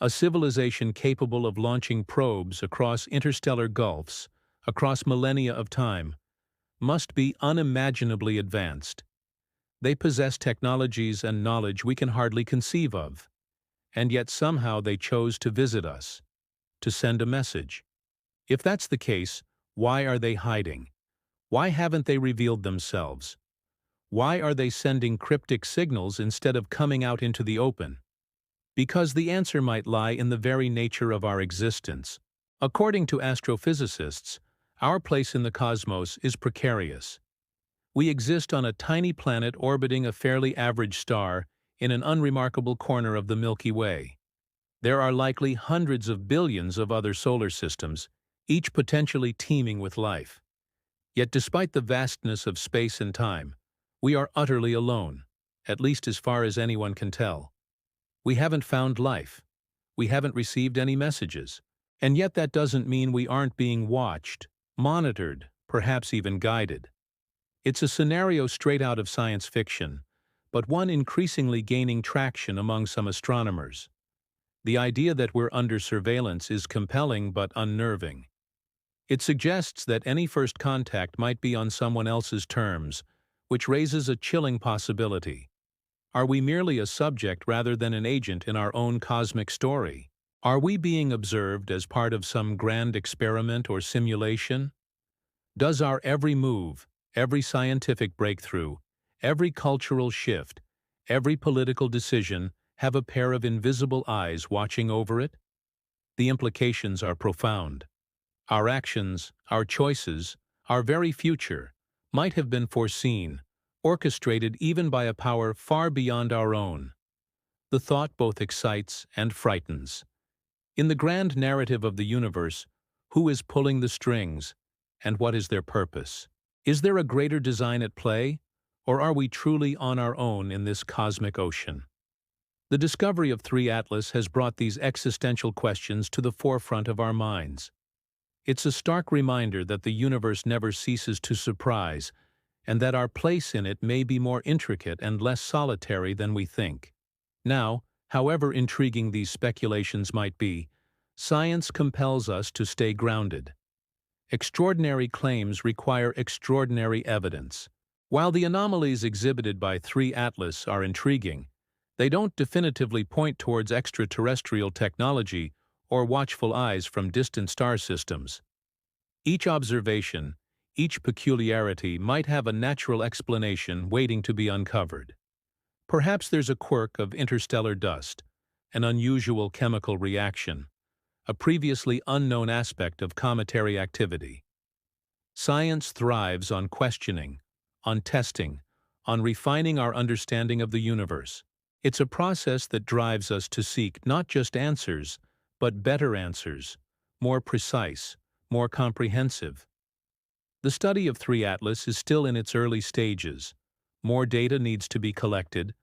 A civilization capable of launching probes across interstellar gulfs, across millennia of time, must be unimaginably advanced. They possess technologies and knowledge we can hardly conceive of, and yet somehow they chose to visit us, to send a message. If that's the case, why are they hiding? Why haven't they revealed themselves? Why are they sending cryptic signals instead of coming out into the open? Because the answer might lie in the very nature of our existence. According to astrophysicists, our place in the cosmos is precarious. We exist on a tiny planet orbiting a fairly average star in an unremarkable corner of the Milky Way. There are likely hundreds of billions of other solar systems, each potentially teeming with life. Yet despite the vastness of space and time, we are utterly alone, at least as far as anyone can tell. We haven't found life. We haven't received any messages. And yet that doesn't mean we aren't being watched, monitored, perhaps even guided. It's a scenario straight out of science fiction, but one increasingly gaining traction among some astronomers. The idea that we're under surveillance is compelling but unnerving. It suggests that any first contact might be on someone else's terms, which raises a chilling possibility. Are we merely a subject rather than an agent in our own cosmic story? Are we being observed as part of some grand experiment or simulation? Does our every move, every scientific breakthrough, every cultural shift, every political decision have a pair of invisible eyes watching over it? The implications are profound. Our actions, our choices, our very future might have been foreseen, orchestrated even by a power far beyond our own. The thought both excites and frightens. In the grand narrative of the universe, who is pulling the strings, and what is their purpose? Is there a greater design at play, or are we truly on our own in this cosmic ocean? The discovery of 3 Atlas has brought these existential questions to the forefront of our minds. It's a stark reminder that the universe never ceases to surprise, and that our place in it may be more intricate and less solitary than we think. Now, however intriguing these speculations might be, science compels us to stay grounded. Extraordinary claims require extraordinary evidence. While the anomalies exhibited by 3 Atlas are intriguing, they don't definitively point towards extraterrestrial technology or watchful eyes from distant star systems. Each observation, each peculiarity might have a natural explanation waiting to be uncovered. Perhaps there's a quirk of interstellar dust, an unusual chemical reaction, a previously unknown aspect of cometary activity. Science thrives on questioning, on testing, on refining our understanding of the universe. It's a process that drives us to seek not just answers, but better answers, more precise, more comprehensive. The study of 3 Atlas is still in its early stages. More data needs to be collected,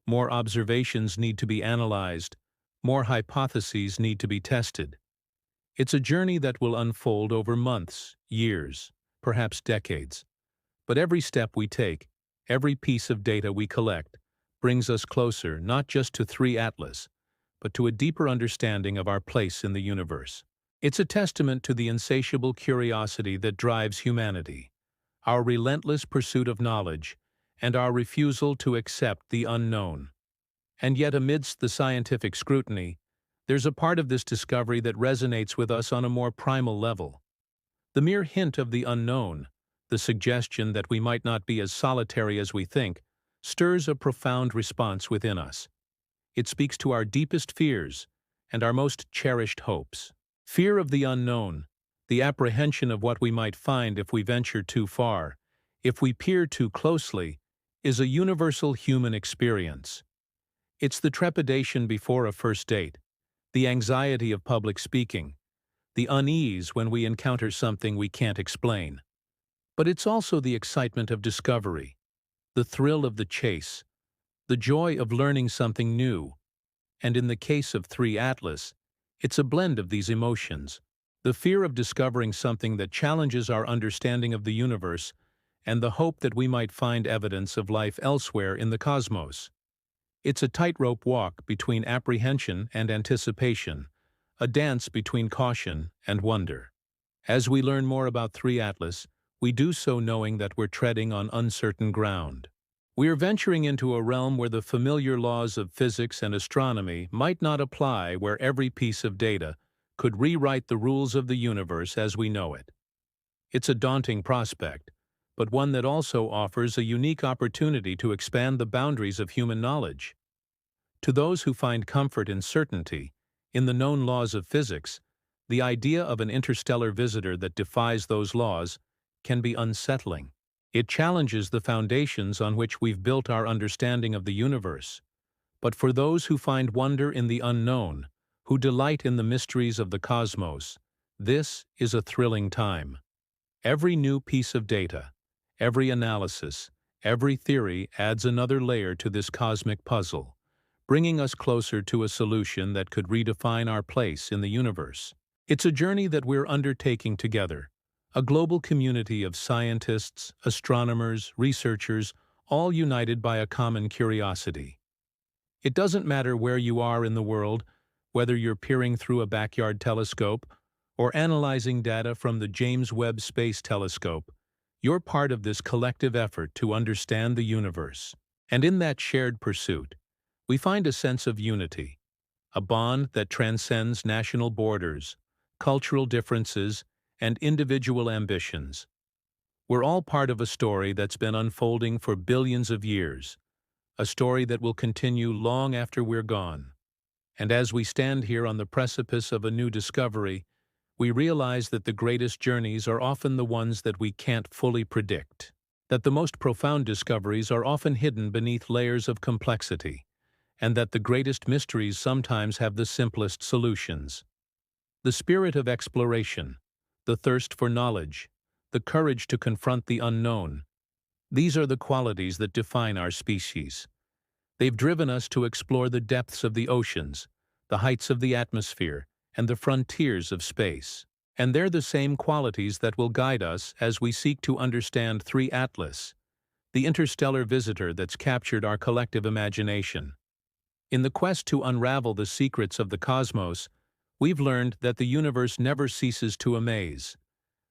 more observations need to be analyzed, more hypotheses need to be tested. It's a journey that will unfold over months, years, perhaps decades. But every step we take, every piece of data we collect, brings us closer not just to 3 Atlas, but to a deeper understanding of our place in the universe. It's a testament to the insatiable curiosity that drives humanity, our relentless pursuit of knowledge, and our refusal to accept the unknown. And yet amidst the scientific scrutiny, there's a part of this discovery that resonates with us on a more primal level. The mere hint of the unknown, the suggestion that we might not be as solitary as we think, stirs a profound response within us. It speaks to our deepest fears and our most cherished hopes. Fear of the unknown, the apprehension of what we might find if we venture too far, if we peer too closely, is a universal human experience. It's the trepidation before a first date, the anxiety of public speaking, the unease when we encounter something we can't explain. But it's also the excitement of discovery, the thrill of the chase, the joy of learning something new. And in the case of 3 Atlas, it's a blend of these emotions, the fear of discovering something that challenges our understanding of the universe and the hope that we might find evidence of life elsewhere in the cosmos. It's a tightrope walk between apprehension and anticipation, a dance between caution and wonder. As we learn more about 3 Atlas, we do so knowing that we're treading on uncertain ground. We are venturing into a realm where the familiar laws of physics and astronomy might not apply, where every piece of data could rewrite the rules of the universe as we know it. It's a daunting prospect, but one that also offers a unique opportunity to expand the boundaries of human knowledge. To those who find comfort in certainty, in the known laws of physics, the idea of an interstellar visitor that defies those laws can be unsettling. It challenges the foundations on which we've built our understanding of the universe. But for those who find wonder in the unknown, who delight in the mysteries of the cosmos, this is a thrilling time. Every new piece of data, every analysis, every theory adds another layer to this cosmic puzzle, bringing us closer to a solution that could redefine our place in the universe. It's a journey that we're undertaking together, a global community of scientists, astronomers, researchers, all united by a common curiosity. It doesn't matter where you are in the world, whether you're peering through a backyard telescope or analyzing data from the James Webb Space Telescope, you're part of this collective effort to understand the universe. And in that shared pursuit, we find a sense of unity, a bond that transcends national borders, cultural differences, and individual ambitions. We're all part of a story that's been unfolding for billions of years, a story that will continue long after we're gone. And as we stand here on the precipice of a new discovery, we realize that the greatest journeys are often the ones that we can't fully predict, that the most profound discoveries are often hidden beneath layers of complexity, and that the greatest mysteries sometimes have the simplest solutions. The spirit of exploration, the thirst for knowledge, the courage to confront the unknown, these are the qualities that define our species. They've driven us to explore the depths of the oceans, the heights of the atmosphere, and the frontiers of space. And they're the same qualities that will guide us as we seek to understand 3 Atlas, the interstellar visitor that's captured our collective imagination. In the quest to unravel the secrets of the cosmos, we've learned that the universe never ceases to amaze.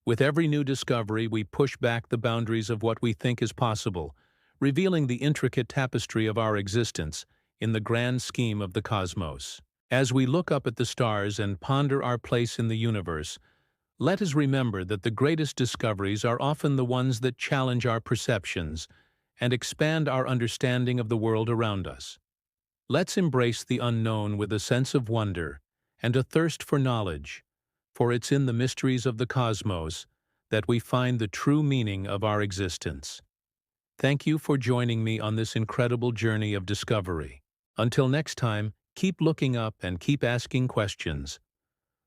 With every new discovery, we push back the boundaries of what we think is possible, revealing the intricate tapestry of our existence in the grand scheme of the cosmos. As we look up at the stars and ponder our place in the universe, let us remember that the greatest discoveries are often the ones that challenge our perceptions and expand our understanding of the world around us. Let's embrace the unknown with a sense of wonder and a thirst for knowledge, for it's in the mysteries of the cosmos that we find the true meaning of our existence. Thank you for joining me on this incredible journey of discovery. Until next time, keep looking up and keep asking questions.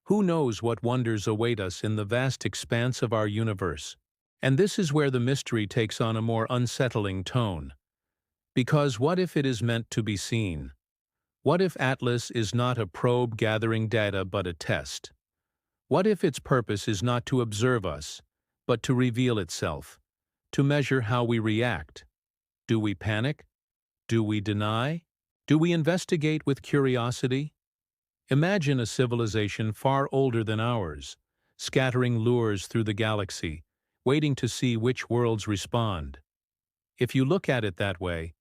Who knows what wonders await us in the vast expanse of our universe? And this is where the mystery takes on a more unsettling tone. Because what if it is meant to be seen? What if Atlas is not a probe gathering data but a test? What if its purpose is not to observe us, but to reveal itself, to measure how we react? Do we panic? Do we deny? Do we investigate with curiosity? Imagine a civilization far older than ours, scattering lures through the galaxy, waiting to see which worlds respond. If you look at it that way,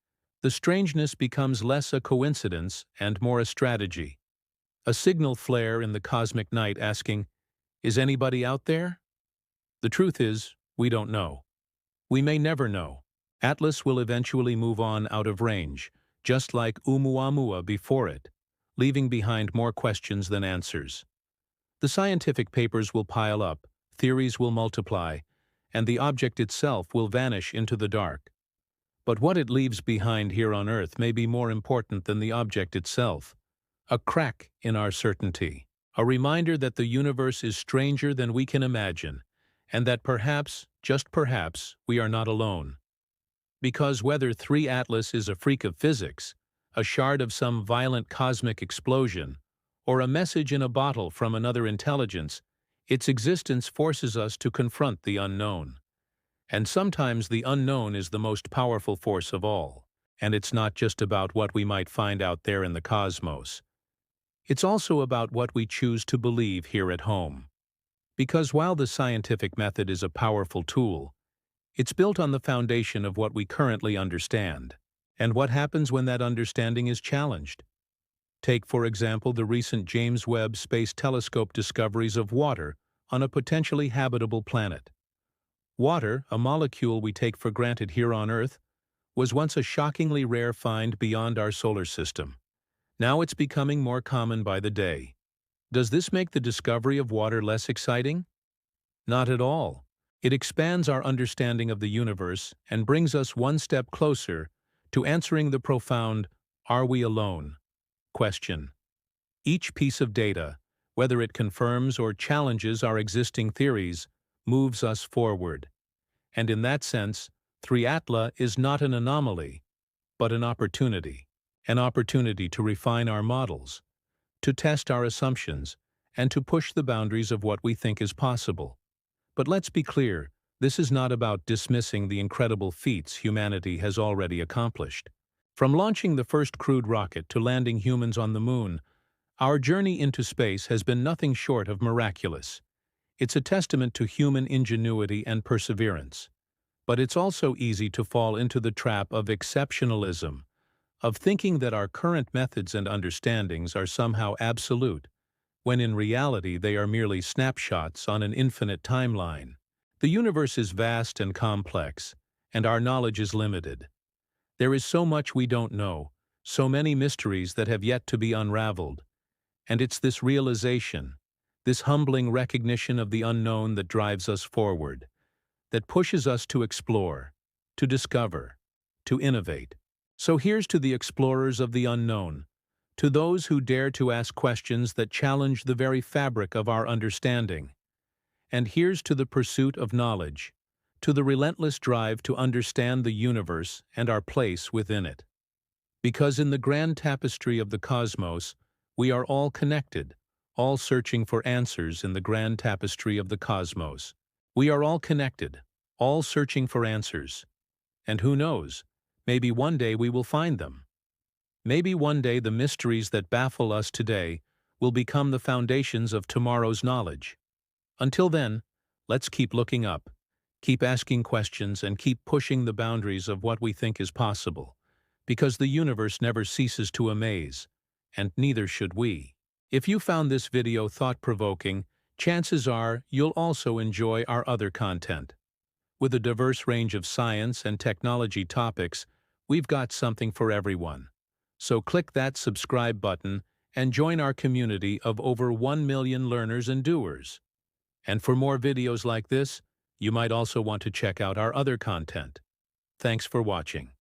the strangeness becomes less a coincidence and more a strategy. A signal flare in the cosmic night asking, "Is anybody out there?" The truth is, we don't know. We may never know. Atlas will eventually move on out of range, just like Oumuamua before it, leaving behind more questions than answers. The scientific papers will pile up, theories will multiply, and the object itself will vanish into the dark. But what it leaves behind here on Earth may be more important than the object itself. A crack in our certainty, a reminder that the universe is stranger than we can imagine, and that perhaps, just perhaps, we are not alone. Because whether 3 Atlas is a freak of physics, a shard of some violent cosmic explosion, or a message in a bottle from another intelligence, its existence forces us to confront the unknown. And sometimes the unknown is the most powerful force of all. And it's not just about what we might find out there in the cosmos. It's also about what we choose to believe here at home. Because while the scientific method is a powerful tool, it's built on the foundation of what we currently understand. And what happens when that understanding is challenged? Take, for example, the recent James Webb Space Telescope discoveries of water on a potentially habitable planet. Water, a molecule we take for granted here on Earth, was once a shockingly rare find beyond our solar system. Now it's becoming more common by the day. Does this make the discovery of water less exciting? Not at all. It expands our understanding of the universe and brings us one step closer to answering the profound, "Are we alone?" question. Each piece of data, whether it confirms or challenges our existing theories, moves us forward. And in that sense, Triatla is not an anomaly, but an opportunity. An opportunity to refine our models, to test our assumptions, and to push the boundaries of what we think is possible. But let's be clear, this is not about dismissing the incredible feats humanity has already accomplished. From launching the first crewed rocket to landing humans on the moon, our journey into space has been nothing short of miraculous. It's a testament to human ingenuity and perseverance. But it's also easy to fall into the trap of exceptionalism, of thinking that our current methods and understandings are somehow absolute, when in reality they are merely snapshots on an infinite timeline. The universe is vast and complex, and our knowledge is limited. There is so much we don't know, so many mysteries that have yet to be unraveled. And it's this realization, this humbling recognition of the unknown that drives us forward, that pushes us to explore, to discover, to innovate. So here's to the explorers of the unknown, to those who dare to ask questions that challenge the very fabric of our understanding. And here's to the pursuit of knowledge, to the relentless drive to understand the universe and our place within it. Because in the grand tapestry of the cosmos, we are all connected, all searching for answers in the grand tapestry of the cosmos. We are all connected, all searching for answers. And who knows, maybe one day we will find them. Maybe one day the mysteries that baffle us today will become the foundations of tomorrow's knowledge. Until then, let's keep looking up, keep asking questions, and keep pushing the boundaries of what we think is possible, because the universe never ceases to amaze, and neither should we. If you found this video thought-provoking, chances are you'll also enjoy our other content. With a diverse range of science and technology topics, we've got something for everyone. So click that subscribe button and join our community of over 1 million learners and doers. And for more videos like this, you might also want to check out our other content. Thanks for watching.